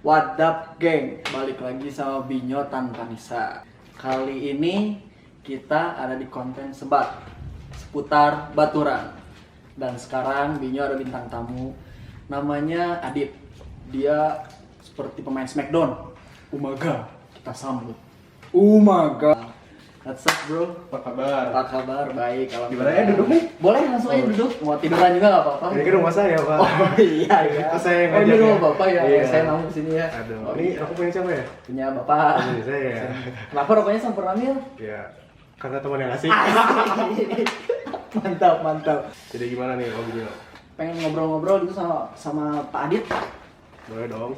What up geng, balik lagi sama Binyo Tanpa Nisa. Kali ini kita ada di konten sebat seputar baturan. Dan sekarang Binyo ada bintang tamu, namanya Adit. Dia seperti pemain Smackdown. Umaga, kita sambut Umaga. What's up bro? Apa kabar? Apa kabar? Baik, Gimana ya, duduk nih? Boleh langsung aja duduk, mau tiduran juga gak apa-apa. Ini kan rumah saya, Pak. Oh iya iya. Itu saya yang oh ini ngajak rumah ya? bapak ya? Iya. Saya namu kesini ya. Aduh, Oh, ini iya. aku punya siapa ya? Punya bapak. Ini saya. Kenapa rokoknya Sampurnamil? Ya, karena teman yang asik. Mantap mantap. Jadi gimana nih, Om Bino? Pengen ngobrol-ngobrol gitu sama Pak Adit. Boleh dong.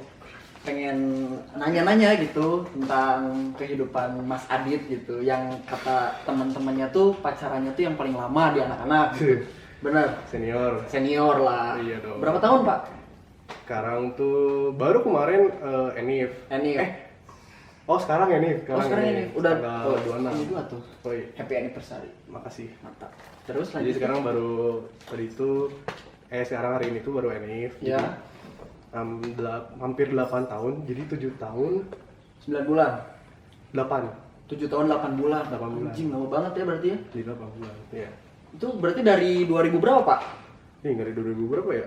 Pengen nanya-nanya gitu tentang kehidupan Mas Adit gitu. Yang kata teman-temannya tuh pacarannya tuh yang paling lama di anak-anak. Gitu. Bener. Senior. Senior lah. Iya dong. Berapa tahun Pak? Sekarang tuh baru kemarin Enif. Enif. Oh sekarang Enif. Sekarang ini udah tanggal 26. ini dua tuh. Oh iya. Happy anniversary. Makasih. Mantap. Terus Jadi lanjut. sekarang baru tadi itu sekarang hari ini tuh baru Enif. Ya. Jadi, hampir 8 tahun. Jadi 7 tahun 9 bulan. 8. 7 tahun 8 bulan. 8 bulan. Anjing lama banget ya berarti ya. Jadi 8 bulan. Iya. Itu berarti dari 2000 berapa, Pak? Ini dari 2000 berapa ya?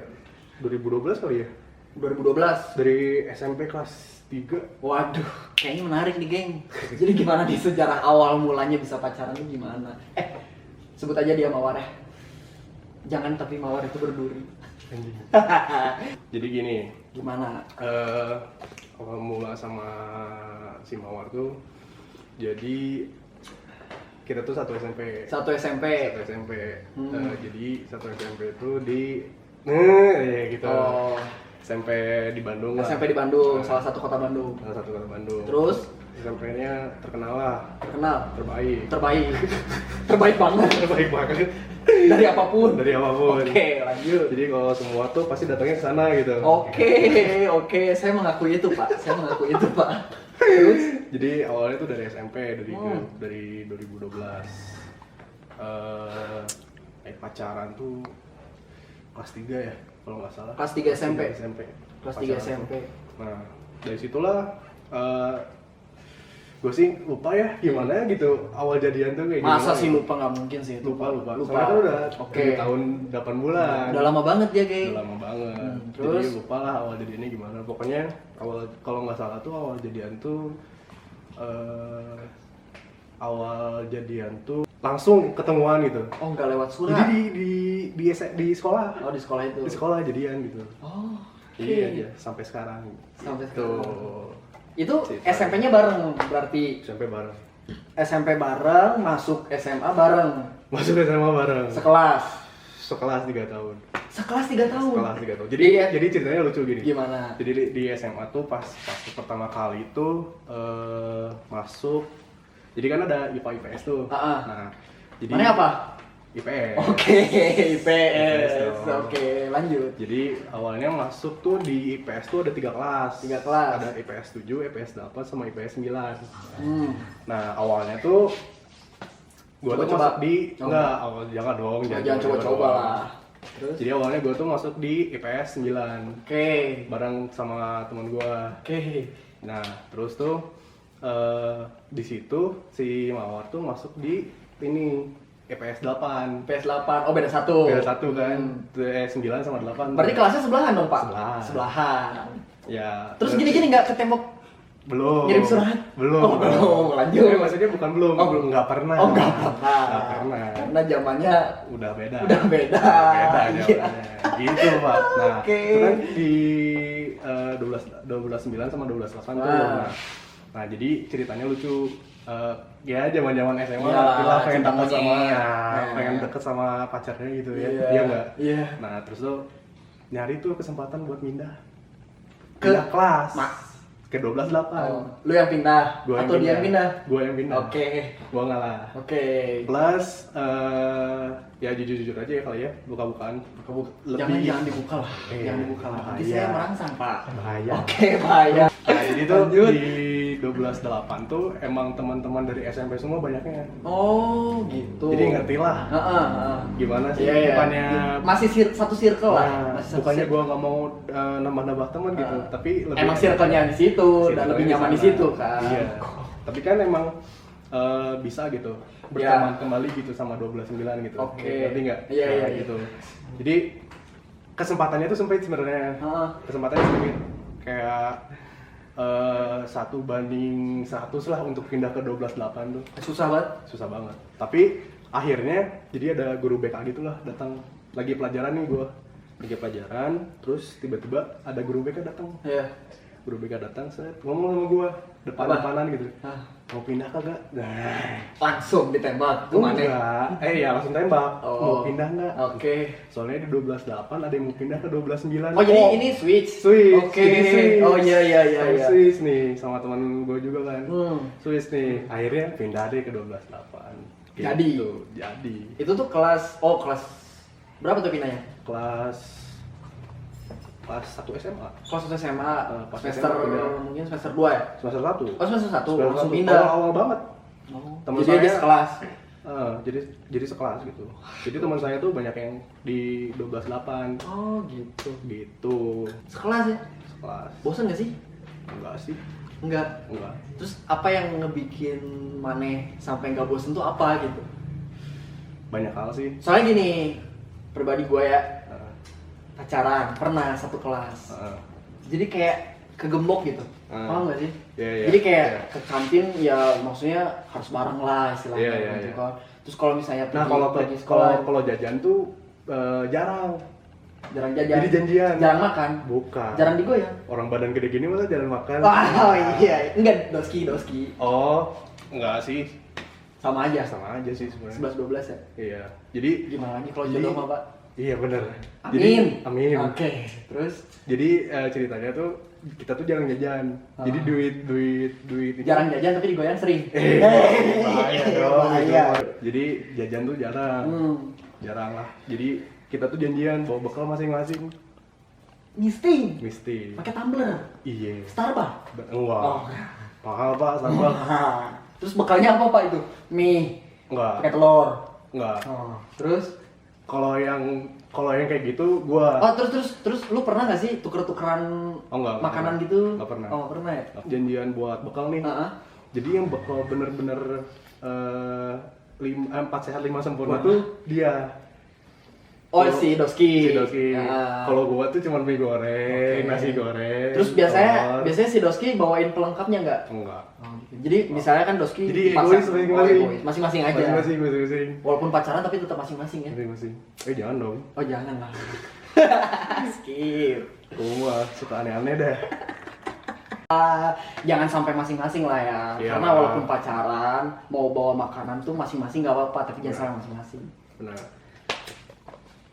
2012 kali ya? 2012. Dari SMP kelas 3. Waduh, kayaknya menarik nih, geng. Jadi gimana nih sejarah awal mulanya bisa pacaran tuh gimana? Sebut aja dia Mawar ya. Jangan tapi Mawar itu berduri. Anjing. Jadi gini, Gimana? awal mula sama si Mawar tuh, jadi kita tuh satu SMP. Satu SMP. Satu SMP. Hmm. Jadi satu SMP itu di, ya gitu. Oh, SMP di Bandung lah. SMP di Bandung, Nah, salah satu kota Bandung. salah satu kota Bandung. Terus SMP-nya terkenal lah, terkenal, terbaik. terbaik. Terbaik banget Terbaik banget. dari apapun. Dari apapun. Oke, lanjut. Jadi kalau semua tuh pasti datangnya ke sana gitu. Oke, saya mengakui itu Pak. Saya mengakui itu Pak. Terus? Jadi awalnya tuh dari SMP, Hmm. dari 2012. Pacaran tuh kelas 3 ya, kalau nggak salah. Kelas 3 SMP. Kelas 3 Pacaran SMP. tuh. Nah, dari situlah gue sih lupa ya gimana gitu awal jadian tuh kayak gimana. Masa sih lupa, nggak mungkin sih itu. Lupa. Soalnya kan udah Oke. 7 tahun 8 bulan. Udah lama banget ya, geng. Udah lama banget. Terus? Jadi lupa lah awal jadiannya gimana. Pokoknya awal, kalau nggak salah tuh awal jadian tuh langsung ketemuan gitu. Oh, nggak lewat surat. Jadi di sekolah. Oh, di sekolah itu. Di sekolah jadian gitu. Oh, oke. Iya, sampai sekarang. Sampai Tuh. Itu Cerita. SMP-nya bareng berarti. SMP bareng. SMP bareng, masuk SMA bareng. Masuk SMA bareng. Sekelas. Sekelas 3 tahun. Sekelas 3 tahun. Sekelas 3 tahun. Jadi Iya. jadi ceritanya lucu gini. Gimana? Jadi di SMA tuh pas pertama kali itu masuk. Jadi kan ada IPA IPS tuh. Ah. Nah, jadi Mana apa? IPS. Oke, IPS. dong. Oke, lanjut. Jadi awalnya masuk tuh di IPS tuh ada 3 kelas. 3 kelas. Ada IPS 7, IPS 8 sama IPS 9. Hmm. Nah, awalnya tuh gua tuh Coba-coba. masuk di Oh, enggak, awal jangan dong, Jangan coba-coba lah. Terus? Jadi awalnya gua tuh masuk di IPS 9 Oke. bareng sama teman gua. Oke. Nah, terus tuh di situ si Mawar tuh masuk di ini IPS 8. IPS 8. Oh, beda satu. Beda satu kan. Hmm. 9 sama 8. Berarti kelasnya sebelahan dong, Pak? Sebelahan. Sebelahan. Ya. Terus gini-gini nggak ke tembok Belum. ngirim surat? Belum. Oh, belum. Lanjut. Maksudnya bukan belum. Oh, belum. Nggak pernah. Oh, nggak pernah. Nggak pernah. Karena zamannya Udah beda. Udah beda. Beda Iya. jawabannya. Gitu, Pak. Nah, Oke. itu kan di 12 9 sama 12 8 tuh. Wah. Nah, jadi ceritanya lucu. Ya zaman-zaman SMA Iya, kita pengen cinta deket sama monyet. pengen deket sama pacarnya gitu ya. Iya. Iya enggak? Iya. Nah, terus tuh nyari tuh kesempatan buat pindah. Ke- Pindah kelas. Ma- Ke 12 8. Oh, lu yang pindah Gua atau dia yang pindah? Gua yang pindah. Oke. Gua ngalah. Oke. Plus ya jujur-jujur aja ya kali ya, buka-bukaan. Jangan dibuka lah. Iya, Jangan dibuka lah. Nanti bahaya. saya merangsang, Pak. Bahaya. Oke, bahaya. Nah, jadi tuh Lanjut. di 12.8 tuh emang teman-teman dari SMP semua banyaknya. Oh, gitu. Jadi ngerti lah gimana sih, Iya, iya. bukannya Masih satu circle lah. nah, Masih satu bukannya circle. gua nggak mau nambah-nambah teman gitu, tapi lebih Emang circle-nya di situ dan circle-nya lebih di nyaman di sana. situ kan. Iya. Tapi kan emang bisa gitu berteman kembali gitu sama 12.9 gitu. Oke. Ngerti nggak? Iya, Nah, iya, iya. gitu. Jadi kesempatannya tuh sempit sebenarnya. Kesempatannya sempit. Kayak 1:100 lah untuk pindah ke 12.8 tuh. Susah banget. Susah banget. Tapi akhirnya jadi ada guru BK gitu lah datang, lagi pelajaran nih gua. Lagi pelajaran, terus tiba-tiba ada guru BK datang. Iya. Guru BK datang, set ngomong sama gua depan-depanan gitu. Hah. Mau pindah kagak? Nah, Langsung ditembak kemana? enggak. Ya langsung tembak. Oh. Mau pindah enggak? Oke. Soalnya di 12.8 ada yang mau pindah ke 12.9. Oh, jadi ini switch. Switch. Oke. Jadi switch. Oh iya iya iya Sama iya. Switch nih sama teman gue juga kan. Hmm. Switch nih. Akhirnya pindah deh ke 12.8. Jadi? Jadi Itu tuh kelas berapa tuh pindahnya? kelas 1 SMA. Kelas 1 SMA, Pas semester SMA pindah. mungkin semester 2 ya? Semester 1. Oh, semester 1 Semester langsung 1. pindah. Awal banget. Oh. Temen Jadi dia saya- sekelas. Jadi sekelas gitu. Jadi teman saya tuh banyak yang di 12.8 Oh, gitu. gitu. Sekelas ya? Sekelas. Bosan gak sih? Enggak sih. Enggak. Enggak. Terus apa yang ngebikin Maneh sampai nggak bosen tuh apa gitu? Banyak hal sih. Soalnya gini, pribadi gue ya, Uh, pacaran pernah satu kelas. uh, Jadi kayak kegembok gitu. Paham gak sih? Iya, iya. Jadi kayak Iya. ke kantin ya maksudnya harus bareng lah istilahnya Iya, iya, gitu iya. kan. Terus kalau misalnya Nah kalau pergi sekolah kalau jajan tuh jarang. jarang jajan. Jadi janjian. Jarang makan. Bukan. Jarang digoyang. Orang badan gede gini masa jarang makan. Oh iya, enggak doski. Oh, enggak sih. Sama aja. Sama aja sih sebenarnya. 11-12 ya. Iya. Jadi Gimana lagi kalau Jadi- jodoh mah, Pak? iya bener. Amin. Jadi, amin. Oke. Terus Jadi ceritanya tuh kita tuh jarang jajan. Jadi duit itu jarang jajan tapi digoyang sering. bahaya dong. Bahaya. Gitu. Jadi jajan tuh jarang. Jarang lah. Jadi kita tuh janjian bawa bekal masing-masing. Misting. Mesti. Pakai tumbler. Iya. Starbucks. Enggak. Oh. Mahal Pak, sama. Terus bekalnya apa Pak itu? Mie, Enggak. pakai telur. Enggak. Oh. Terus Kalau yang kayak gitu gua terus lu pernah gak sih tuker-tukeran Oh, enggak makanan pernah. gitu? Enggak pernah. Oh, pernah ya? janjian buat bekal nih. Heeh. Jadi yang bekal bener-bener 4 sehat 5 sempurna Wah. tuh dia. Oh, si Doski. Si Doski. Ah. Kalau gua tuh cuma mie goreng, Oke. nasi goreng. Terus telur. biasanya si Doski bawain pelengkapnya nggak? enggak. Oh, gitu. Jadi misalnya kan Doski Jadi dipasak- egois masing-masing. egois. Masing-masing aja. Masing-masing. Walaupun pacaran tapi tetap masing-masing ya. Masing-masing. Jangan dong. Oh, jangan lah. Skip. Gua suka aneh-aneh dah. Jangan sampai masing-masing lah ya. Iya. Karena walaupun pacaran mau bawa makanan tuh masing-masing nggak apa-apa, tapi jangan salah masing-masing. Benar.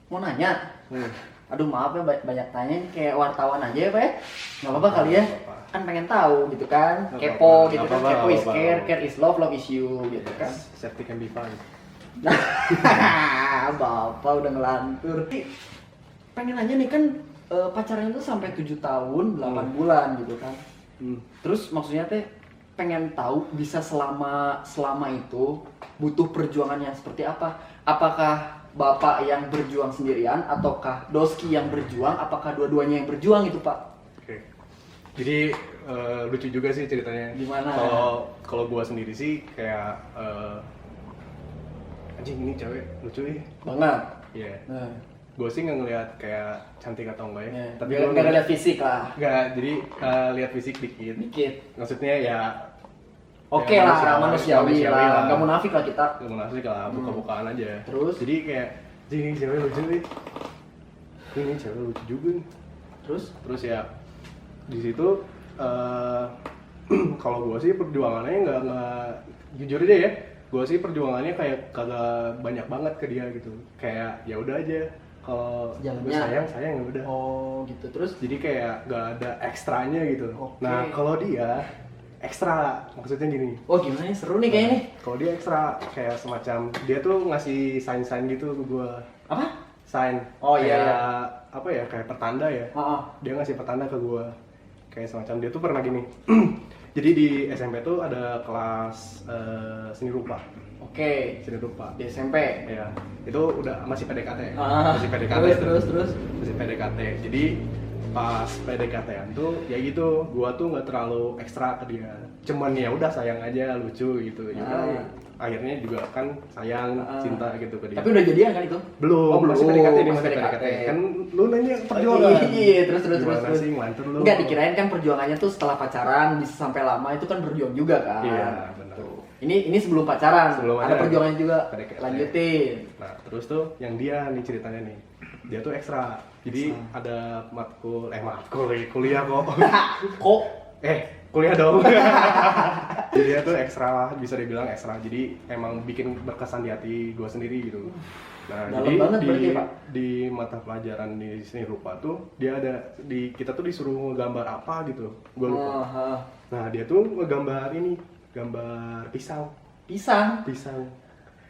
Mau nanya? Hmm. Aduh maaf ya banyak tanya nih, kayak wartawan aja ya Pak ya? Nggak apa-apa kali ya? Nggak apa-apa. Kan pengen tahu gitu kan? Nggak Kepo apa-apa, gitu nggak kan? apa-apa, Kepo is nggak care, apa-apa. care is love is you gitu kan? Safety can be fun. Bapak udah ngelantur. Pengen nanya nih kan pacaran itu sampai 7 tahun 8 bulan gitu kan? Hmm. Terus maksudnya teh pengen tahu bisa selama itu butuh perjuangan yang seperti apa? Apakah Bapak yang berjuang sendirian ataukah Doski yang berjuang? Apakah dua-duanya yang berjuang itu Pak? Oke. Jadi lucu juga sih ceritanya. Gimana? Kalau gua sendiri sih kayak anjing ini cewek lucu nih. Banget. Iya. Nah, Gue sih nggak ngelihat kayak cantik atau enggak ya. ya. Tapi Nggak gua nggak lihat fisik lah, Nggak, jadi lihat fisik dikit. dikit. Maksudnya ya Oke ya, lah, manusiawi lah. Nggak munafik lah kita. Nggak munafik lah, buka-bukaan aja. Terus? Jadi kayak anjing ini cewek lucu nih. Ini cewek lucu juga nih. Terus ya di situ kalau gue sih perjuangannya nggak jujur aja ya, gue sih perjuangannya kayak kagak banyak banget ke dia gitu, kayak ya udah aja kalau gue Jalannya. sayang ya udah. Oh gitu. Terus Jadi kayak nggak ada ekstranya gitu. Oke. Nah kalau dia ekstra, maksudnya gini. oh gimana nih, seru nih kayaknya nih. Kalau dia ekstra kayak semacam dia tuh ngasih sign gitu ke gue. Apa? Sign. Oh, iya, Kayak, iya. apa ya, kayak pertanda ya. Oh, Dia ngasih pertanda ke gue kayak semacam dia tuh pernah gini. Jadi di SMP tuh ada kelas seni rupa. Oke. Seni rupa. Di SMP. Ya, itu udah masih PDKT. Masih PDKT. Terus. Masih PDKT. Jadi pas PDKT-an tuh ya gitu, gua tuh nggak terlalu ekstra ke dia. Cuman ya udah sayang aja, lucu gitu. Ya udah, akhirnya juga kan sayang, cinta gitu ke dia. Tapi udah jadian kan itu? Belum, masih PDKT nih, masih PDKT. Kan lu nanya perjuangan. Iya, terus. Gimana sih ngelantur lu? Enggak, dikirain kan perjuangannya tuh setelah pacaran bisa sampai lama itu kan berjuang juga kan. Iya, benar. Ini sebelum pacaran. Sebelum ada pacaran. perjuangannya juga. PDKT. Lanjutin. Nah, terus tuh yang dia nih ceritanya nih. Dia tuh ekstra. Jadi ada kuliah kok. Kok? Kuliah dong. Jadi dia tuh ekstra lah, bisa dibilang ekstra. Jadi emang bikin berkesan di hati gue sendiri gitu. Nah, dalam jadi banget berarti, Pak. di mata pelajaran di seni rupa tuh dia ada kita tuh disuruh ngegambar apa gitu. Gue lupa. Nah, dia tuh ngegambar ini, gambar pisang. Pisang.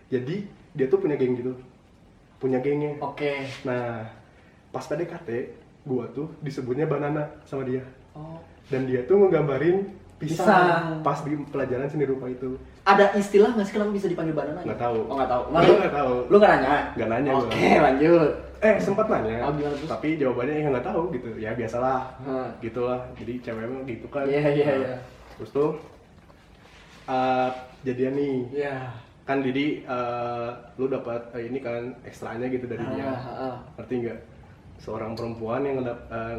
Jadi dia tuh punya geng gitu. Punya gengnya. Oke. Nah, pas PDKT, gua tuh disebutnya banana sama dia. Oh. Dan dia tuh ngegambarin pisang pas di pelajaran seni rupa itu. Ada istilah nggak sih kenapa bisa dipanggil banana? Nggak tahu. Oh, nggak tahu. Nggak tahu. Lu nggak nanya? Nggak nanya. Oke, lanjut. Sempat nanya. Oh, gimana terus? Tapi jawabannya ya nggak tahu gitu. Ya biasalah. Gitulah. Jadi cewek emang gitu kan. Iya. Terus tuh jadian nih. Iya. Kan jadi lu dapat ini kan ekstranya gitu dari dia. Ngerti nggak? Seorang perempuan yang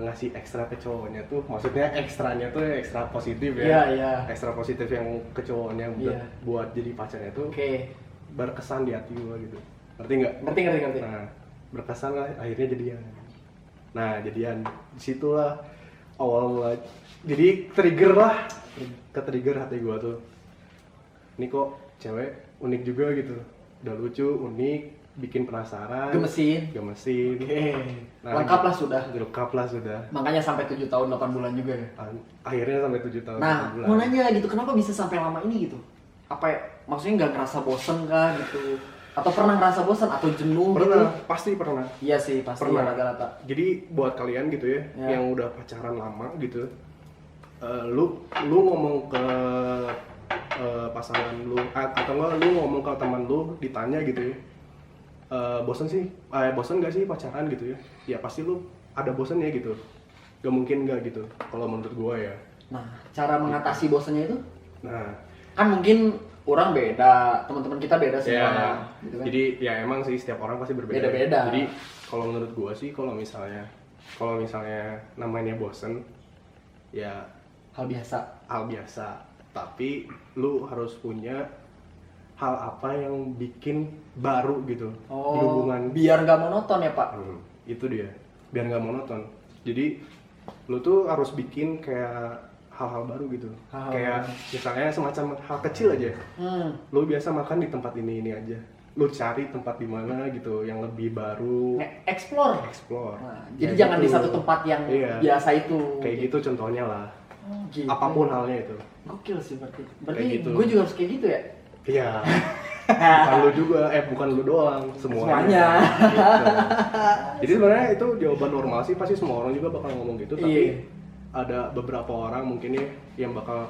ngasih ekstra ke cowoknya tuh, maksudnya ekstranya tuh ekstra positif ya. Iya. Ekstra positif yang ke cowoknya buat jadi pacarnya tuh berkesan di hati gua gitu. Ngerti nggak? Ngerti. Nah, berkesan lah akhirnya jadian. Nah, jadian disitulah awal mulai. Jadi ke-trigger hati gua tuh. Ini kok cewek unik juga gitu. Udah lucu, unik, bikin penasaran, gemesin. Oke. Nah, Lengkap lah sudah. Makanya sampai 7 tahun 8 bulan juga ya. Akhirnya sampai 7 tahun 8 bulan. Mau nanya gitu, kenapa bisa sampai lama ini gitu? Apa maksudnya nggak ngerasa bosen kah gitu? Atau pernah ngerasa bosen atau jenuh Pernah, gitu? pasti pernah. Iya sih, pasti Pernah. rata-rata. Jadi buat kalian gitu ya, yang udah pacaran lama gitu, lu ngomong ke pasangan lu atau enggak lu ngomong ke teman lu, ditanya gitu ya, bosen gak sih pacaran gitu ya? Ya pasti lu ada bosennya gitu, gak mungkin gak gitu kalau menurut gua ya. Nah, cara mengatasi bosennya itu? Nah, kan mungkin orang beda, teman-teman kita beda semua. ya, Gitu kan? jadi ya emang sih setiap orang pasti berbeda. Beda-beda. Jadi kalau menurut gua sih kalau misalnya namanya bosen ya hal biasa. Tapi lu harus punya hal apa yang bikin baru gitu di hubungan. Biar nggak monoton ya, Pak. Itu dia, biar nggak monoton. Jadi lu tuh harus bikin kayak hal-hal baru gitu. Kayak misalnya semacam hal kecil aja. Lu biasa makan di tempat ini aja. Lu cari tempat di mana gitu yang lebih baru. Explore. Nah, jadi jangan di satu tempat yang biasa itu. Kayak gitu contohnya lah. Gitu. Apapun halnya itu. Gokil sih berarti. Gitu. Gue juga harus kayak gitu ya? Iya. Bukan lu juga, bukan lu doang, semuanya. Gitu. Jadi sebenarnya itu jawaban normal sih, pasti semua orang juga bakal ngomong gitu, tapi ada beberapa orang mungkin nih yang bakal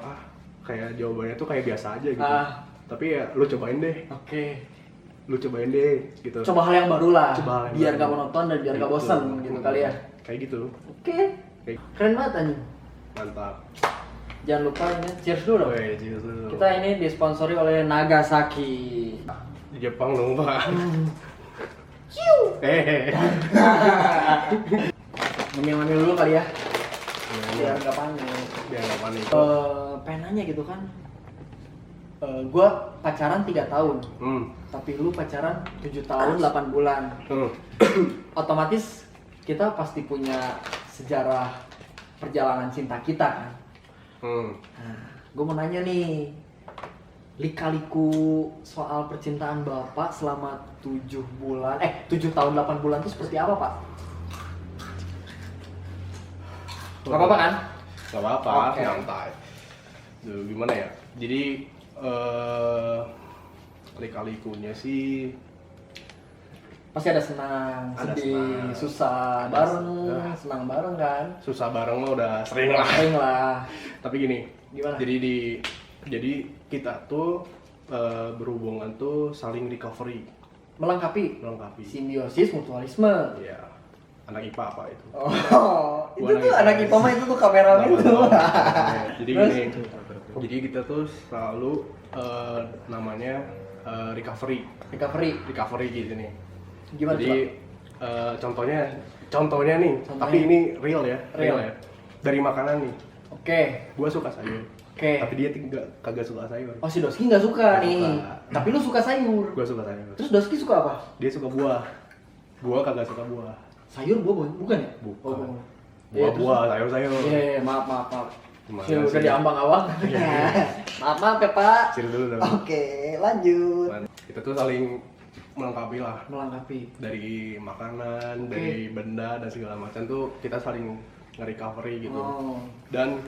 kayak jawabannya tuh kayak biasa aja gitu. Tapi ya lu cobain deh. Lu cobain deh gitu. Coba hal yang baru lah. Biar gak monoton dan biar gak bosan gitu kali ya. Kayak gitu. Keren banget anjing. Mantap. Jangan lupa ini cheers dulu. Cheers dulu. Kita ini disponsori oleh Nagasaki. Di Jepang dong, Pak. Ngemil-ngemil dulu kali ya. Biar nggak panik. Pengen nanya gitu kan. Gua pacaran 3 tahun. Tapi lu pacaran 7 tahun 8 bulan. Otomatis kita pasti punya sejarah perjalanan cinta kita kan. Nah, gue mau nanya nih, lika-liku soal percintaan Bapak selama 7 tahun 8 bulan itu seperti apa, Pak? Gak apa-apa kan? Gak apa-apa, nyantai. Gimana ya? Jadi lika-likunya sih Pasti ada senang, Ada sedih, senang. susah, Ada bareng, senang. senang bareng kan? Susah bareng mah udah sering lah. Sering lah. Tapi gini, Gimana? jadi kita tuh berhubungan tuh saling recovery, Melengkapi. melengkapi. Simbiosis, mutualisme. Iya. Anak IPA apa itu? Oh, itu Gua tuh anak anak IPA mah itu tuh kamera Nggak itu. tahu. Jadi Terus? gini, jadi kita tuh selalu namanya recovery Recovery. gitu nih. Gimana Jadi contohnya nih, Contohnya? tapi ini real ya, Real. ya. Dari makanan nih, Oke. gua suka sayur, Oke. tapi dia kagak suka sayur. Oh, si Doski nggak suka Nggak nih. suka. Tapi lu suka sayur. Gua suka sayur. Terus Doski suka apa? Dia suka buah. Gua kagak suka buah. Sayur buah bukan ya? Bukan. Oh, bukan. Iya, terus? Buah, sayur. Iya, maaf. Gimana Ya, udah sih? diambang-awang. maaf ya, Pak. Sini dulu dong. Oke, lanjut. Kita tuh saling melengkapi lah. Melengkapi. Dari makanan, Oke. dari benda dan segala macam tuh kita saling nge-recovery gitu. Oh. Dan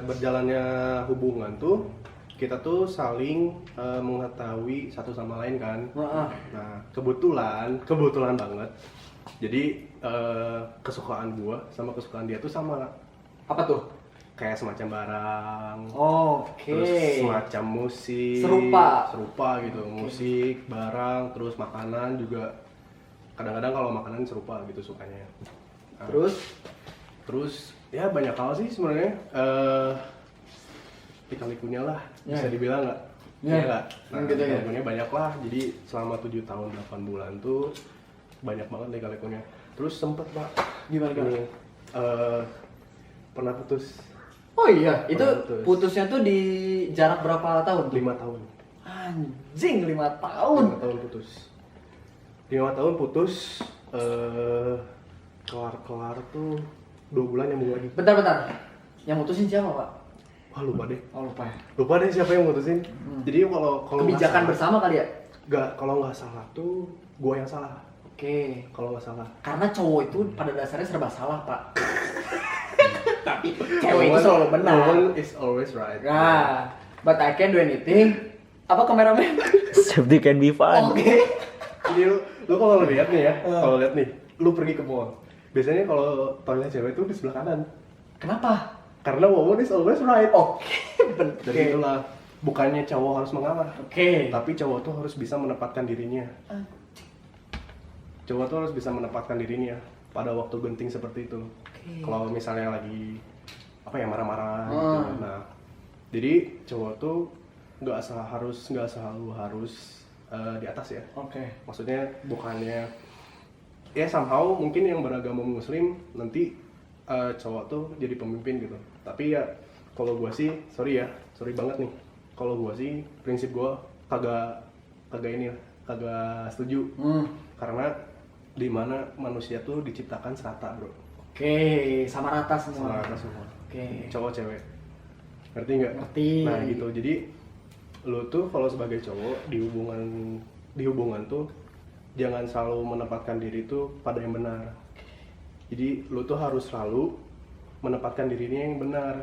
berjalannya hubungan tuh kita tuh saling mengetahui satu sama lain kan. Heeh. Nah, kebetulan banget. Jadi kesukaan gua sama kesukaan dia tuh sama, Apa tuh? kayak semacam barang. Oke. Terus semacam musik, Serupa gitu. Musik, barang, terus makanan juga. Kadang-kadang kalau makanan serupa gitu sukanya. Nah, terus ya banyak hal sih sebenarnya. Lika-likunya lah, Ya. bisa dibilang nggak? Ya. Iya nggak? Nah, Gitu ya. lika-likunya banyak lah. Jadi selama 7 tahun 8 bulan tuh banyak banget lika-likunya. Terus sempet Pak, Gimana? ini, pernah putus Oh iya, itu Putus. putusnya tuh di jarak berapa tahun? 5 tahun. Anjing, 5 5 tahun. tahun putus. 5 tahun putus, kelar tuh 2 bulan nyambung lagi. Bentar. Yang mutusin siapa, Pak? Wah lupa deh. Oh, lupa ya. Lupa deh siapa yang mutusin. Jadi kalau Kebijakan bersama kali ya? kalau nggak salah tuh gua yang salah. Oke. Kalau nggak salah. Karena cowok itu pada dasarnya serba salah, Pak. Tapi cewek itu selalu benar. No one is always right. Nah, but I can do anything. Apa kameramen? Safety can be fun. Oke. Jadi lu kalau lihat nih ya, kalau lihat nih, lu pergi ke mall. Biasanya kalau toilet cewek itu di sebelah kanan. Kenapa? Karena woman is always right. Oke. Jadi itulah, bukannya cowok harus mengalah. Oke. Tapi cowok tuh harus bisa menempatkan dirinya. Cowok tuh harus bisa menempatkan dirinya pada waktu genting seperti itu. Kalau misalnya lagi apa ya marah-marah gitu. Nah, jadi cowok tuh nggak selalu harus di atas ya. Oke. Maksudnya bukannya ya somehow mungkin yang beragama muslim nanti cowok tuh jadi pemimpin gitu. Tapi ya kalau gua sih sorry banget nih. Kalau gua sih prinsip gua kagak kagak setuju. Karena di mana manusia tuh diciptakan serata, bro. Oke, sama rata semua. Sama rata semua. Oke. Cowok cewek. Ngerti nggak? Ngerti. Nah gitu. Jadi lu tuh kalau sebagai cowok di hubungan tuh jangan selalu menempatkan diri tuh pada yang benar. Jadi lu tuh harus selalu menempatkan dirinya yang benar.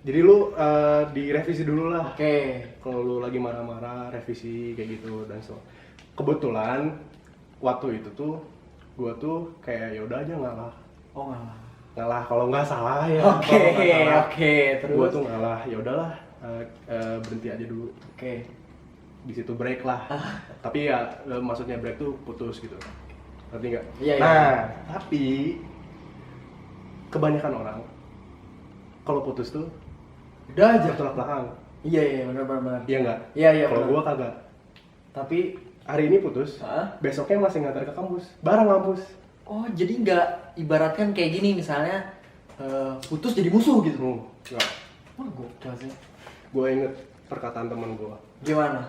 Jadi lu direvisi dulu lah. Oke. Kalau lu lagi marah-marah, revisi kayak gitu dan so. Kebetulan waktu itu tuh gua tuh kayak ya udah aja ngalah. Oh, Ngalah kalau nggak salah ya. Oke, Kalau nggak salah, oke, terus. gua tuh ngalah. Ya udahlah, berhenti aja dulu. Oke. Di situ break lah. Tapi ya maksudnya break tuh putus gitu. Ngerti nggak? Iya, iya. Nah, tapi kebanyakan orang kalau putus tuh Udah aja. bertolak belakang. Iya, benar. Iya nggak? Iya, Kalau benar. gua kagak. Tapi Hari ini putus, Hah? besoknya masih ngantar ke kampus, bareng kampus. oh, jadi nggak ibaratkan kayak gini misalnya putus jadi musuh gitu. Nggak. Wah, gokil sih. Gua inget perkataan teman gua. Gimana?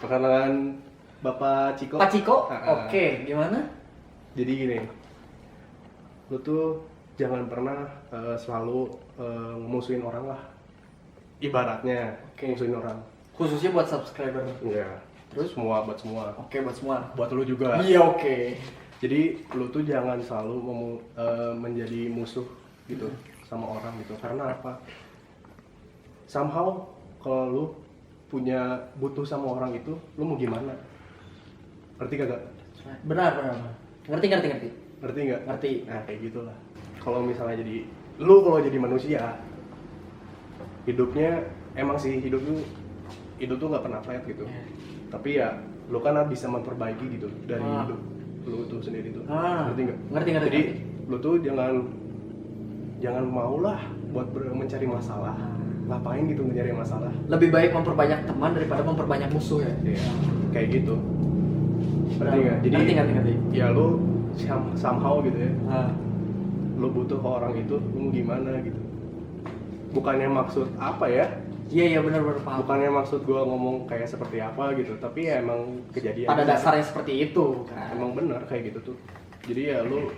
Perkenalan Bapak Ciko. Pak Ciko? Ah, Oke, gimana? Jadi gini, lu tuh jangan pernah selalu musuhin orang lah. Ibaratnya musuhin orang. Khususnya buat subscriber. Iya. Terus buat semua. Oke, buat semua. Buat lu juga. Iya, oke. Jadi lu tuh jangan selalu menjadi musuh gitu sama orang gitu. Karena apa? Somehow kalau lu butuh sama orang itu, lu mau gimana? Ngerti kagak? Benar. Ngerti. Ngerti nggak? Ngerti. Nah kayak gitulah. Kalau misalnya kalau jadi manusia, hidupnya emang sih hidup tuh nggak pernah flat gitu. Tapi ya lu kan bisa memperbaiki gitu dari hidup lu tuh sendiri tuh. Ngerti nggak? Ngerti. Jadi lu tuh jangan maulah buat mencari masalah. Ngapain gitu mencari masalah? Lebih baik memperbanyak teman daripada memperbanyak musuh ya. Iya, kayak gitu. Benar. Ngerti nggak? Jadi Ngerti. ya lu somehow gitu ya. Ah. Lu butuh ke orang itu, lu mau gimana gitu. Bukannya maksud apa ya? Iya benar paham. Bukannya maksud gua ngomong kayak seperti apa gitu, tapi ya emang kejadian. Pada dasarnya seperti itu kan. Emang benar kayak gitu tuh. Jadi ya lu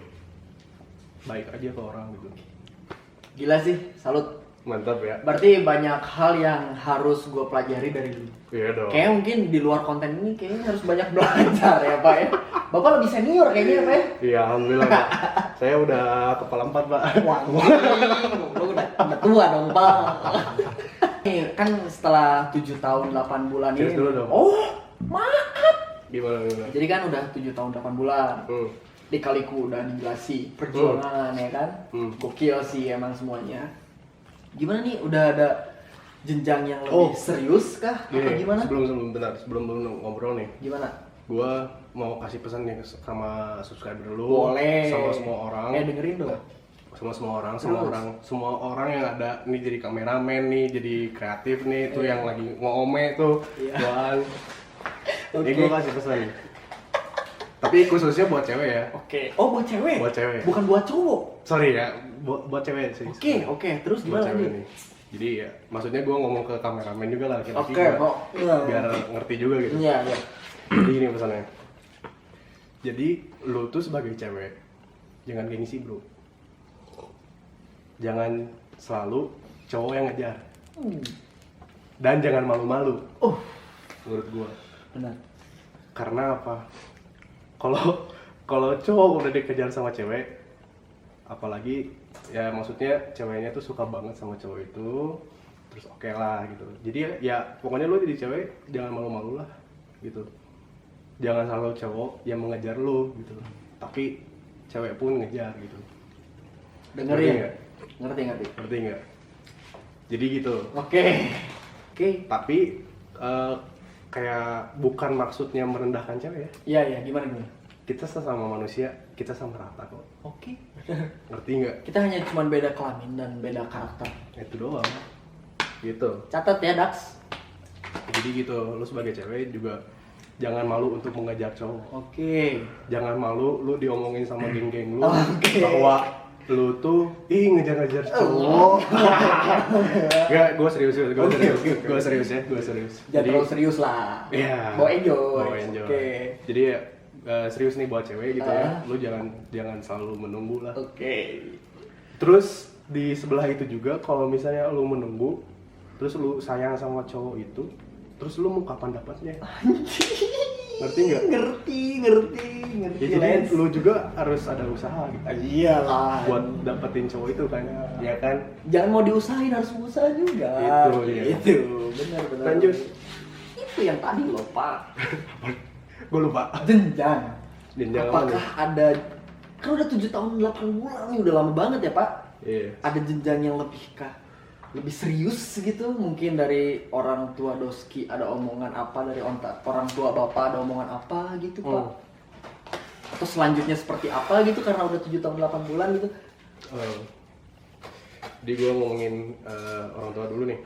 baik aja ke orang gitu. Gila sih, salut. Mantap ya. Berarti banyak hal yang harus gue pelajari dari lu. Iya dong. Kayaknya mungkin di luar konten ini kayaknya harus banyak belajar ya Pak ya. Bapak lebih senior kayaknya ya Pak ya. Iya, alhamdulillah Pak. Saya udah kepala 4 Pak. Wah, lu udah tua dong Pak. Nih, kan setelah 7 tahun 8 bulan Cheers ini. dulu dong. Oh, maaf. Gimana? Jadi kan udah 7 tahun 8 bulan. Dikaliku udah dijelasin perjuangan ya kan. Gokil sih emang semuanya. Gimana nih, udah ada jenjang yang lebih serius kah? Atau gimana? Sebelum ngobrol nih. Gimana? Gua mau kasih pesan nih sama subscriber lu. Boleh. Sama semua orang. Dengerin dong. Sama semua orang yang ada nih, jadi kameramen nih, jadi kreatif nih, tuh yang lagi ngome tuh. Tuan. Ini gua kasih pesan nih. Tapi khususnya buat cewek ya. Oke. Oh, buat cewek? Buat cewek. Bukan buat cowok? Sorry ya, buat cewek sih. Oke. Terus Buat gimana cewek nih? nih. Jadi ya, maksudnya gue ngomong ke kameramen juga lah, laki-laki Oke, juga. kok. Iya. Biar ngerti juga gitu. Iya. Jadi ini pesannya. Jadi lu tuh sebagai cewek, jangan gengsi bro. Jangan selalu cowok yang ngejar. Dan jangan malu-malu. Menurut gue. Benar. Karena apa? Kalau cowok udah dikejar sama cewek, apalagi ya maksudnya ceweknya tuh suka banget sama cowok itu, terus oke lah gitu. Jadi ya pokoknya lu jadi cewek jangan malu-malu lah gitu. Jangan selalu cowok yang mengejar lu gitu. Tapi cewek pun ngejar gitu. Dengerin. Ngerti. Ngerti nggak? Jadi gitu. Oke. Tapi kayak bukan maksudnya merendahkan cewek ya. Iya, gimana? Kita sesama manusia, kita sama rata kok. Oke. Ngerti nggak? Kita hanya cuma beda kelamin dan beda karakter. Itu doang. Gitu. Catat ya, Dax. Jadi gitu, lu sebagai cewek juga jangan malu untuk mengejar cowok. Oke. Jangan malu lu diomongin sama geng-geng lu Oke. bahwa lu tuh ngejar-ngejar cowok. Enggak, gue serius ya. Jangan terlalu serius lah. Iya. Bawa enjoy. Oke. Jadi ya serius nih buat cewek gitu ya. Lu jangan selalu menunggu lah. Oke. Terus di sebelah itu juga kalau misalnya lu menunggu, terus lu sayang sama cowok itu, terus lu mau kapan dapatnya? Ngerti nggak? Ngerti. Ya, jadi lu juga harus ada usaha gitu. Iyalah. Buat dapetin cowok itu kan, ya kan? Jangan mau diusahain, harus usaha juga. Itu, benar. Lanjut. Itu yang tadi loh, Pak. Gue lupa. Jenjang. Apakah ada, kan udah 7 tahun 8 bulan nih, udah lama banget ya, Pak? Iya. Ada jenjang yang lebih serius gitu, mungkin dari orang tua Doski ada omongan apa, dari orang tua Bapak ada omongan apa gitu, Pak? Atau selanjutnya seperti apa gitu karena udah 7 tahun 8 bulan gitu? Jadi gue ngomongin orang tua dulu nih.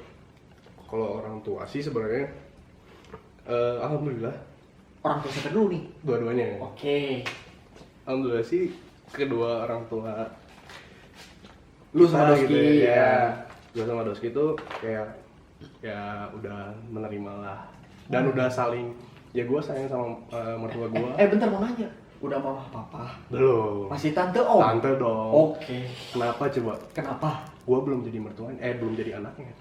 Kalau orang tua sih sebenarnya alhamdulillah. Orang tua siapa dulu nih? Dua-duanya. Oke. Alhamdulillah sih kedua orang tua Lu sama Doski gitu ya. Gue sama Doski tuh kayak ya udah menerima lah. Dan udah saling, ya gue sayang sama mertua gue. Bentar mau nanya. Udah mama papa? Belum. Masih tante om? Tante dong. Oke. Kenapa coba? Kenapa? Gue belum jadi mertuanya, belum jadi anaknya.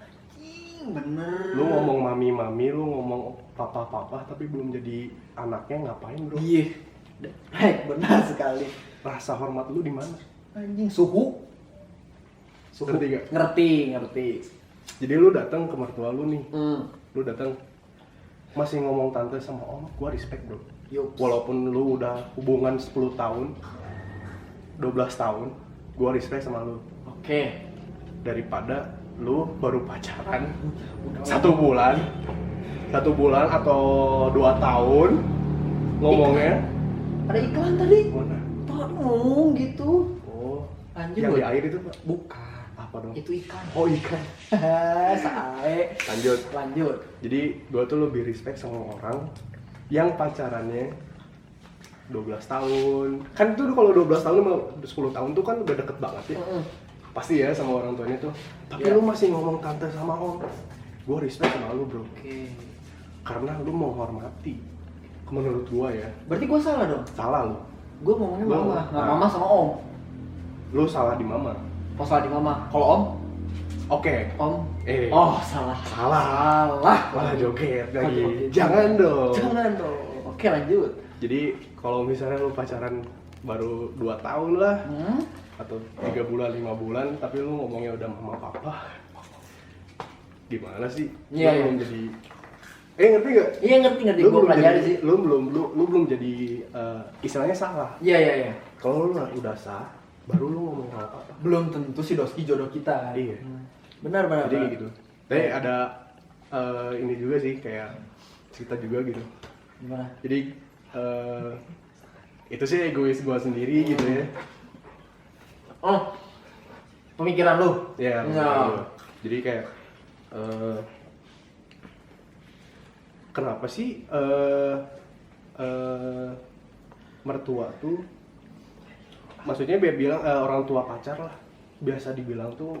Bener. Lu ngomong mami, lu ngomong papa, tapi belum jadi anaknya, ngapain bro? Iya. Benar sekali. Rasa hormat lu di mana? Anjing, suhu. Ngerti gak? Ngerti. Jadi lu datang ke mertua lu nih, Hmm. lu datang masih ngomong tante sama om, gua respect bro. Yups. Walaupun lu udah hubungan 10 tahun, 12 tahun, gue respect sama lu. Oke. Daripada lu baru pacaran 1 bulan atau 2 tahun ngomongnya. Ada iklan tadi. Mana? Tolong gitu. Oh, Lanjut. yang di air itu Pak? Bukan. Apa dong? Itu ikan. Oh ikan. Sae. Lanjut. Jadi gue tuh lebih respect sama orang yang pacarannya 12 tahun. Kan tuh kalau 12 tahun sama 10 tahun tuh kan udah deket banget ya. Pasti ya sama orang tuanya tuh. Tapi Iya. lu masih ngomong tante sama om. Gue respect sama lu bro. Oke. Karena lu menghormati. Menurut gue ya. Berarti gue salah dong. Salah lu. Gue ngomongnya Lu- mama, nggak nah. mama sama om. Lu salah di mama. Oh salah di mama. Kalau om, Oke. om. Eh. Oh salah. Salah. Salah. Malah joget Malah lagi. joget. Jangan dong. Jangan dong. Oke lanjut. Jadi kalau misalnya lu pacaran baru 2 tahun lah atau 3 bulan, 5 bulan, tapi lu ngomongnya udah mama papa, gimana sih? Iya, Lu iya. belum jadi, ngerti nggak? Iya ngerti Lu gue belum pelajari jadi, sih. lu belum jadi istilahnya salah. Iya. Kalau lu udah sah, baru lu ngomong sama papa. Belum tentu si Doski jodoh kita. Iya. Benar. Jadi kayak gitu. Tapi ada ini juga sih kayak cerita juga gitu. Gimana? Jadi itu sih egois gua sendiri gitu ya. Oh, pemikiran lu? Ya, Nah. jadi kayak kenapa sih mertua tuh, maksudnya biar bilang orang tua pacar lah, biasa dibilang tuh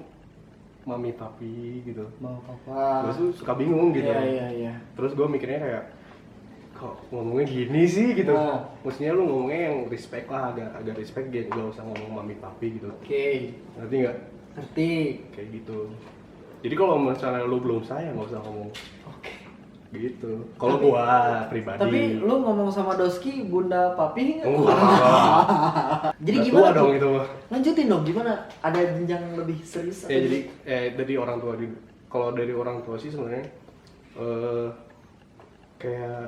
mami papi gitu. Mau papa. Gue tuh suka bingung gitu. Iya. Terus gue mikirnya kayak kok ngomongnya gini sih gitu. Nah. Maksudnya lu ngomongnya yang respect lah, agak respect gitu, gak usah ngomong mami papi gitu. Oke. Ngerti nggak? Ngerti. Kayak gitu. Jadi kalau misalnya lu belum sayang nggak usah ngomong Oke. gitu. Kalau Tapi- gua pribadi. Tapi lu ngomong sama Doski bunda papi nggak? enggak. Jadi Udah gimana tua tuh? dong itu mah. Lanjutin dong gimana? Ada jenjang lebih serius? Ya jadi dari orang tua kalau dari orang tua sih sebenarnya kayak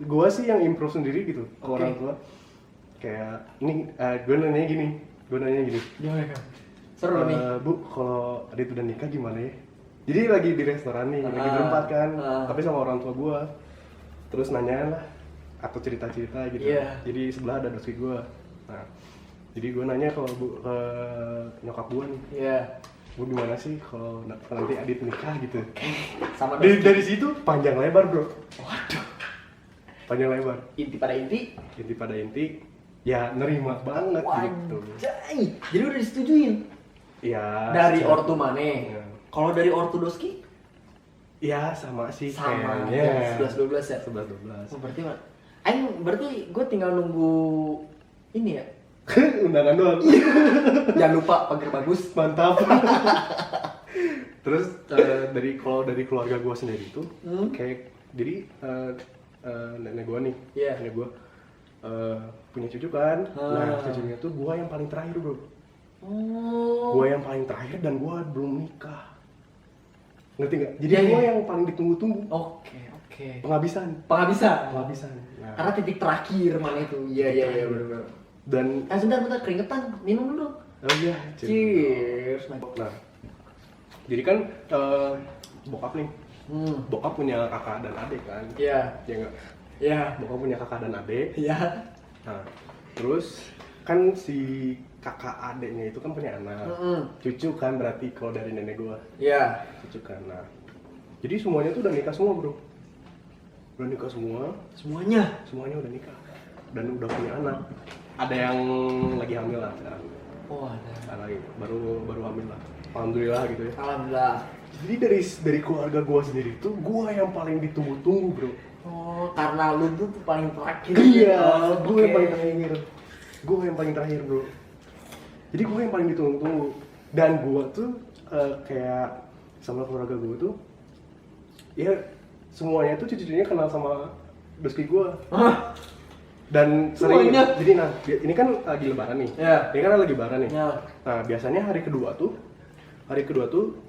gua sih yang improve sendiri gitu ke Oke. orang tua. Kayak ini gua nanya gini. Gimana kan? Seru nih. Bu, kalau Adit udah nikah gimana ya? Jadi lagi di restoran nih, lagi berempat kan, tapi sama orang tua gua. Terus nanya lah, atau cerita-cerita gitu. Iya. Jadi sebelah ada dosi gua. Nah, jadi gua nanya ke nyokap gua nih, Iya. Bu gimana sih kalau nanti Adit nikah gitu? Sama Dari, Doski. dari situ panjang lebar bro, Waduh. panjang lebar. Inti pada inti. Inti pada inti, ya nerima banget gitu. Wajay. Jadi udah disetujuin. Iya. Dari secara- ortu Mane. Iya. Kalau dari ortu Doski? Iya sama sih Sama. kayaknya. 11-12 ya? 11-12. Oh, berarti mah. Berarti gue tinggal nunggu ini ya. Undangan doang. Jangan lupa pagar bagus. Mantap. Terus kalau dari keluarga gue sendiri tuh kayak jadi nenek gue nih, Iya. nenek gue punya cucu kan. Nah Ah. cucunya tuh gue yang paling terakhir bro. Oh. Gue yang paling terakhir dan gue belum nikah. Ngerti nggak? Jadi Iya, gue iya. yang paling ditunggu-tunggu. Oke. Penghabisan. Penghabisan. Nah, Karena titik terakhir mana itu. Iya benar. dan Sebentar keringetan. Minum dulu. oh iya. Cheers. Nah, jadi kan bokap nih, bokap punya kakak dan adik kan, Iya. ya nggak? Iya. Bokap punya kakak dan adik. Iya. Nah, terus kan si kakak adiknya itu kan punya anak, cucu kan berarti kalau dari nenek gua, Iya. cucu kan. Nah, jadi semuanya tuh udah nikah semua bro, udah nikah semua, Semuanya. udah nikah dan udah punya anak. Ada yang lagi hamil lah sekarang, Oh ada. lagi baru hamil lah, alhamdulillah gitu ya. Alhamdulillah. Jadi dari keluarga gua sendiri tuh gua yang paling ditunggu-tunggu bro. Oh karena lu tuh paling terakhir. Iya, Oh, gue oke. yang paling terakhir. Gue yang paling terakhir bro. Jadi gue yang paling ditunggu-tunggu. Dan gue tuh kayak sama keluarga gue tuh, ya semuanya tuh cucu-cucunya kenal sama doski gue. Hah? Dan sering. Semuanya? Jadi nah, ini kan lagi lebaran nih. Iya. Ini kan lagi lebaran nih. Iya. Nah biasanya hari kedua tuh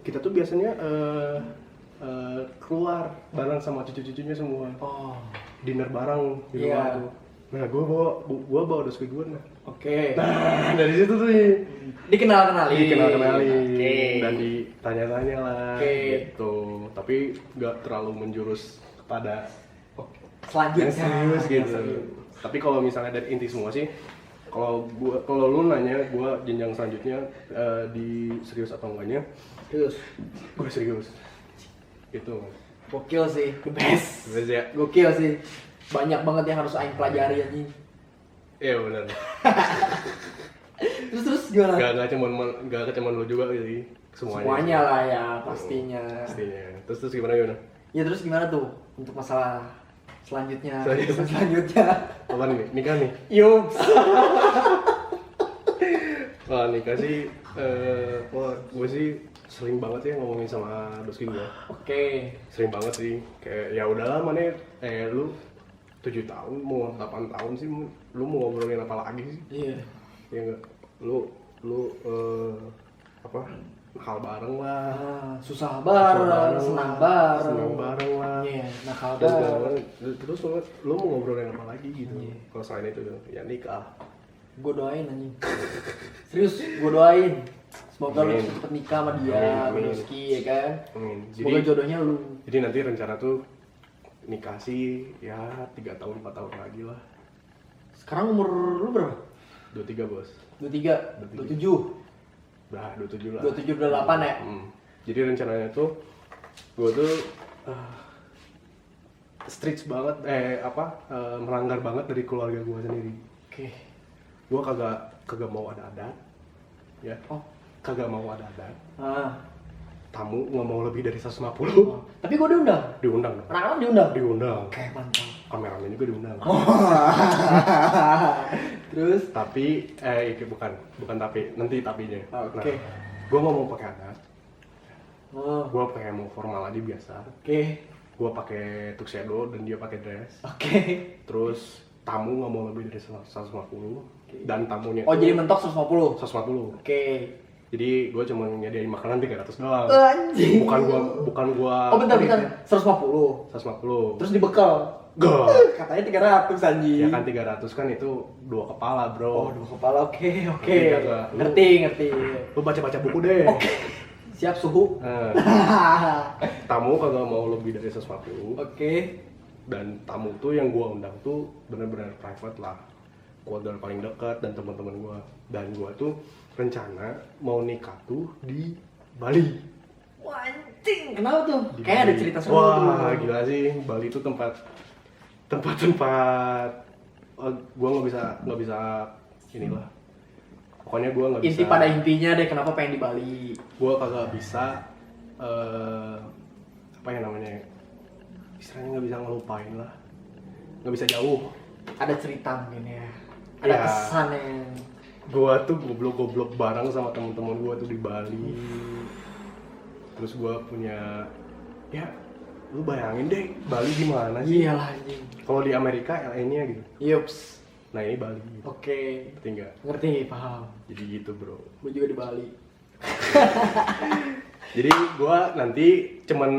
kita tuh biasanya keluar bareng sama cucu-cucunya semua. Oh. dinner bareng di Iya. rumah tuh. Nah, gua bawa doski gua nah. Oke. Nah, dari situ tuh nih Dikenal-kenalin. dikenal-kenalin Oke. dan ditanya-tanya lah Oke. gitu. Tapi nggak terlalu menjurus kepada Selanjutnya yang serius gitu. serius. Tapi kalau misalnya dari inti semua sih, kalau lu nanya gua jenjang selanjutnya di serius atau enggaknya, Terus gua serius. Itu. gokil sih, the best. Terus ya. Gokil sih. Banyak banget yang harus aing pelajari anjing. Iya benar. Terus gimana? Gak cuman lu juga sih. Semuanya lah ya pastinya. Pastinya. Terus gimana? Ya terus gimana tuh untuk masalah selanjutnya? Selanjutnya. Selanjutnya. Apa nih? Nikah nih? Yups. Wah nikah sih, gue sih sering banget ya ngomongin sama doski gue. Oke. Sering banget sih, kayak ya udahlah mana, lu 7 tahun, mau 8 tahun sih, lu mau ngobrolin apa lagi sih? Iya. Ya enggak, lu apa, nakal bareng lah. Susah bareng, senang bareng. Senang bareng lah. Iya, nakal Dan bareng. terus lu mau ngobrolin apa lagi gitu? Iya. Kalau selain itu ya nikah. Gue doain anjing. Serius, gue doain. Semoga lu Amin. cepet nikah sama dia, Amin. Rizky ya kan. Amin. Semoga jodohnya lu. Jadi nanti rencana tuh nikah sih ya 3 tahun 4 tahun lagi lah. Sekarang umur lu berapa? 23 bos. 23, 27, Udah 27 lah. 27, 28 ya? Jadi rencananya tuh gue tuh strict banget, melanggar banget dari keluarga gue sendiri. Oke. Gue kagak mau ada adat, ya. Oh. Kagak mau ada adat. Ah. Tamu nggak mau lebih dari 150. Oh. Tapi gue diundang. Diundang dong. Anak-anak diundang. Diundang. Oke, mantap. Kameramen juga diundang. Terus? Tapi bukan tapi, nanti tapinya. Oke. Gue nggak mau pakai adat. Oh. Gue pakai mau formal aja biasa. Oke. Gue pakai tuxedo dan dia pakai dress. Oke. Terus tamu nggak mau lebih dari 150 dan tamunya Oh, tuh jadi mentok 150. 150. Oke. Jadi gue cuma nyediain makanan 300 doang. Anjing. Bukan gua. Oh, bentar. 150. 150. Terus dibekal. Gak. Katanya 300 anjing. Ya kan 300 kan itu 2 kepala, Oh, bro. 2 kepala. Oke. Ngerti kagak? Ngerti. Lu baca-baca buku deh. Oke. Siap suhu. Nah, tamu kagak mau lebih dari 150. Oke. Dan tamu tuh yang gua undang tuh bener-bener private lah. Keluarga paling dekat dan teman-teman gua. Dan gua tuh rencana mau nikah tuh di Bali. Wah, anjing. Kenapa tuh? Di Kayak ada Bali. cerita seru. Wah, gila sih. Bali itu tempat gua nggak bisa inilah. Pokoknya gua nggak bisa. Inti pada intinya deh kenapa pengen di Bali. Gua kagak bisa apa ya namanya? Istilahnya nggak bisa ngelupain lah. Nggak bisa jauh. Ada cerita mungkin ya. Ada Ya. kesan yang Gua tuh goblok bareng sama teman-teman gua tuh di Bali. Terus gua punya ya lu bayangin deh Bali gimana sih? iya lah anjing. Kalau di Amerika LA-nya gitu. Yups. Nah ini Bali. Oke. Ngerti nggak? Ngerti, paham. Jadi gitu bro. Gue juga di Bali. Jadi gua nanti cuman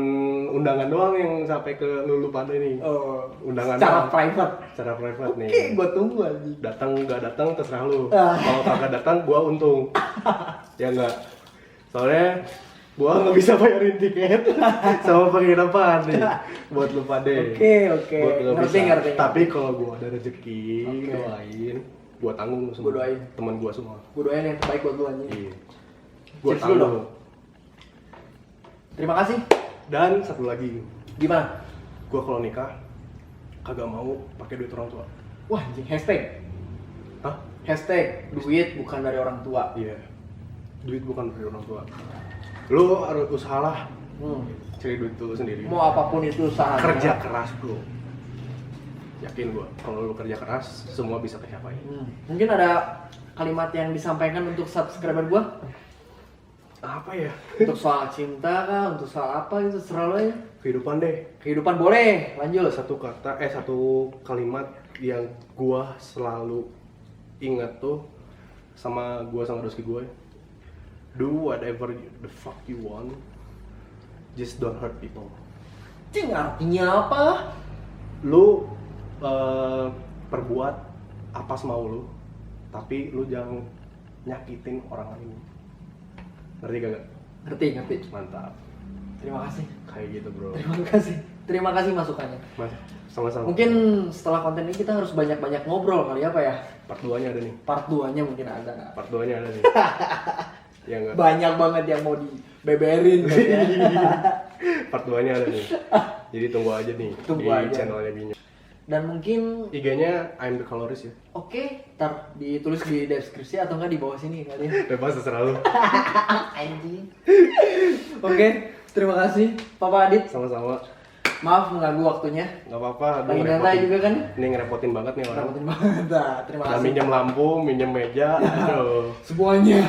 undangan doang yang sampai ke lu pada nih. Oh, Undangan secara doang. private. Secara private nih. Oke, gue tunggu anjing. Datang nggak datang terserah lu. Ah. Kalau kagak datang gua untung. Ya enggak. Soalnya gua nggak bisa bayarin tiket sama penginapan nih buat lu pade. Oke. Gua nggak Ngerti. bisa. Tapi kalau gua ada rezeki, Oke. doain, gua tanggung semua. Gua doain. Teman gua semua. Gue doain yang terbaik buat lu anjing. Iya. Gua Cheers dulu dong. tanggung. Terima kasih. Dan satu lagi, Gimana? gua kalau nikah kagak mau pakai duit orang tua. Wah, anjing. Hashtag. Hah? Hashtag duit bukan dari orang tua. Iya. Duit bukan dari orang tua. Lu harus usahalah cari duit lu sendiri. Mau apapun itu usaha. Kerja keras, bro. Yakin gua, kalau lu kerja keras, semua bisa kecapai. Mungkin ada kalimat yang disampaikan untuk subscriber gua Apa ya? untuk soal cinta kah, untuk soal apa itu terserah lo ya. Kehidupan deh. Kehidupan boleh, lanjut. Satu kalimat yang gua selalu ingat tuh sama doski gua. Do whatever the fuck you want. Just don't hurt people. Cing, artinya apa? Lu perbuat apa semau lu, tapi lu jangan nyakitin orang lain. Ngerti gak? Ngerti. Mantap. Terima kasih. Kayak gitu bro. Terima kasih masukannya. Mas, sama-sama. Mungkin setelah konten ini kita harus banyak-banyak ngobrol kali apa ya? Part 2-nya ada nih. Part 2-nya mungkin ada. Part 2-nya ada nih. Ya enggak? Banyak banget yang mau dibeberin kan ya. Part 2-nya ada nih. Jadi tunggu aja nih Tunggu di aja. channelnya Binyo. Dan mungkin IG-nya I'm the Colorist ya. oke, ntar ditulis di deskripsi atau enggak di bawah sini kali ya. Bebas terserah lu. Anjing. Oke, terima kasih Papa Adit. Sama-sama. Maaf mengganggu waktunya. Nggak apa-apa. Lagi nyantai juga kan? Ini ngerepotin banget nih orang. Repotin banget. Nah, terima Udah kasih. minjem lampu, minjem meja. Aduh. Semuanya.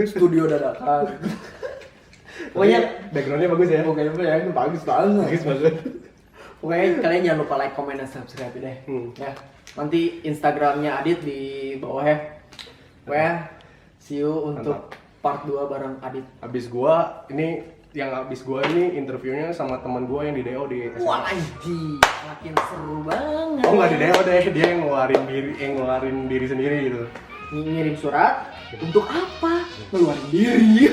Studio dadakan. Pokoknya Backgroundnya bagus ya. pokoknya ya bagus banget. Bagus banget. Pokoknya kalian jangan lupa like, comment, dan subscribe deh. Ya. Nanti Instagramnya Adit di bawah ya. Pokoknya see you untuk part 2 bareng Adit. Abis gua ini interviewnya sama teman gua yang di DO di SMA. Wah anjing, makin seru banget. Oh nggak di DO deh, dia yang ngeluarin diri sendiri gitu. Ngirim surat untuk apa? Ngeluarin diri.